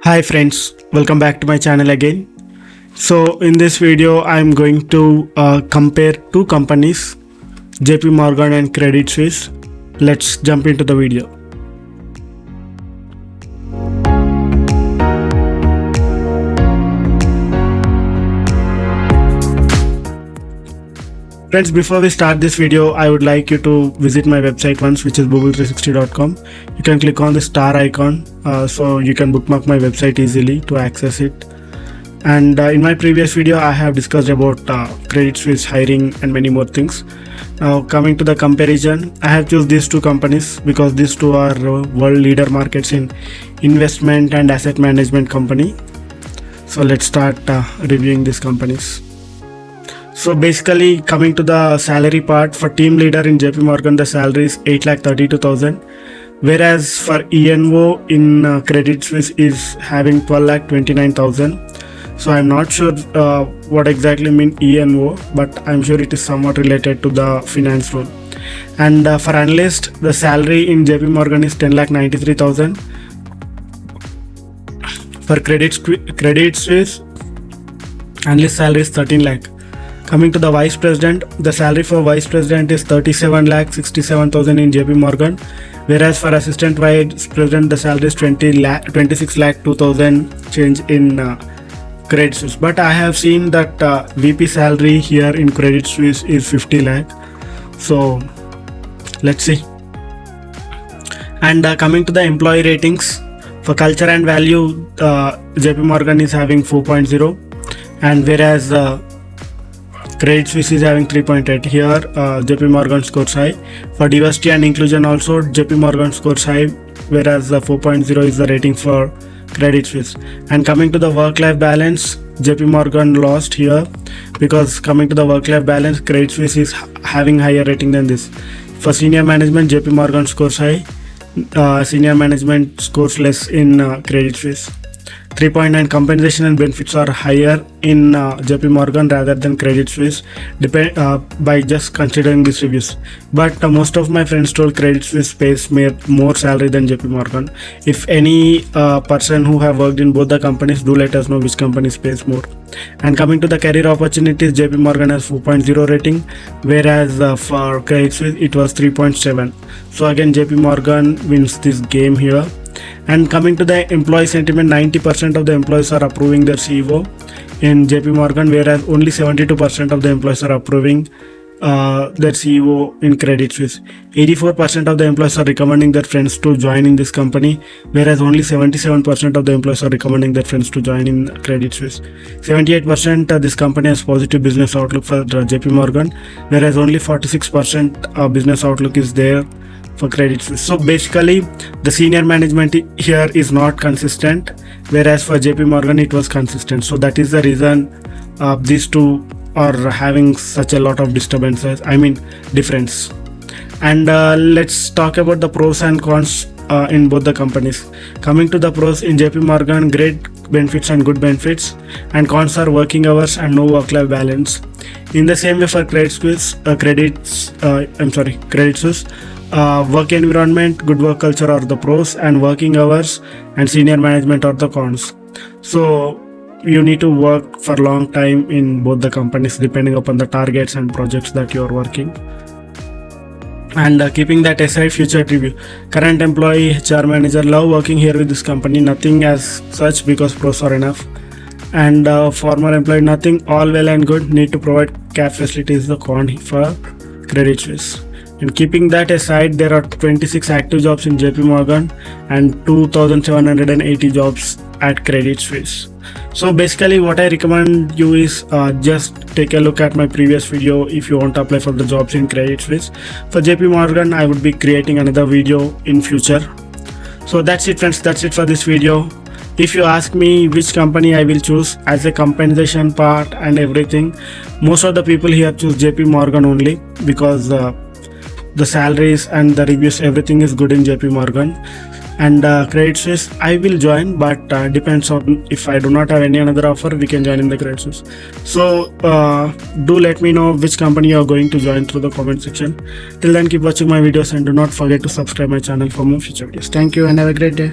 Hi friends, welcome back to my channel again. So in this video I'm going to compare two companies, JP Morgan and Credit Suisse. Let's jump into the video. Friends, before we start this video, I would like you to visit my website once, which is google360.com. You can click on the star icon so you can bookmark my website easily to access it. And in my previous video, I have discussed about Credit Suisse hiring and many more things. Now coming to the comparison, I have chosen these two companies because these two are world leader markets in investment and asset management company. So let's start reviewing these companies. So basically, coming to the salary part, for team leader in JP Morgan, the salary is 8,32,000, whereas for ENO in Credit Suisse is having 12,29,000. So I'm not sure what exactly mean ENO, but I'm sure it is somewhat related to the finance role. And for analyst, the salary in JP Morgan is 10,93,000. For Credit Suisse, analyst salary is 13 lakh. Coming to the vice president, the salary for vice president is 37,67,000 in JP Morgan, whereas for assistant vice president the salary is 26 lakh 2,000 change in Credit Suisse. But I have seen that VP salary here in Credit Suisse is 50 lakh. So let's see. And coming to the employee ratings, for culture and value, JP Morgan is having 4.0, and whereas Credit Suisse is having 3.8. Here JP Morgan scores high. For diversity and inclusion also JP Morgan scores high, whereas 4.0 is the rating for Credit Suisse. And coming to the work-life balance, JP Morgan lost here because coming to the work-life balance, Credit Suisse is having higher rating than this. For senior management, JP Morgan scores high. Senior management scores less in Credit Suisse. 3.9 compensation and benefits are higher in JP Morgan rather than Credit Suisse by just considering these reviews. But most of my friends told Credit Suisse pays more salary than JP Morgan. If any person who have worked in both the companies, do let us know which companies pays more. And coming to the career opportunities, JP Morgan has 4.0 rating, whereas for Credit Suisse it was 3.7. So again JP Morgan wins this game here. And coming to the employee sentiment, 90% of the employees are approving their CEO in JP Morgan, whereas only 72% of the employees are approving their CEO in Credit Suisse. 84% of the employees are recommending their friends to join in this company, whereas only 77% of the employees are recommending their friends to join in Credit Suisse. 78% this company has positive business outlook for JP Morgan, whereas only 46% business outlook is there for Credit Suisse. So basically the senior management here is not consistent, whereas for JP Morgan it was consistent. So that is the reason these two are having such a lot of difference. And let's talk about the pros and cons in both the companies. Coming to the pros, in JP Morgan, great benefits and good benefits, and cons are working hours and no work-life balance. In the same way for Credit Suisse, work environment, good work culture are the pros, and working hours and senior management are the cons. So you need to work for a long time in both the companies depending upon the targets and projects that you are working. And keeping that aside, future review. Current employee, HR manager, love working here with this company, nothing as such because pros are enough. And former employee, nothing, all well and good, need to provide cab facilities, the con for Credit Suisse. And keeping that aside, there are 26 active jobs in JP Morgan and 2,780 jobs at Credit Suisse. So basically what I recommend you is just take a look at my previous video if you want to apply for the jobs in Credit Suisse. For JP Morgan, I would be creating another video in future. So that's it friends, that's it for this video. If you ask me which company I will choose as a compensation part and everything, most of the people here choose JP Morgan only because the salaries and the reviews, everything is good in JP Morgan. And Credit Suisse I will join, but depends on if I do not have any another offer, we can join in the Credit Suisse. So do let me know which company you are going to join through the comment section. Till then, keep watching my videos and do not forget to subscribe my channel for more future videos. Thank you and have a great day.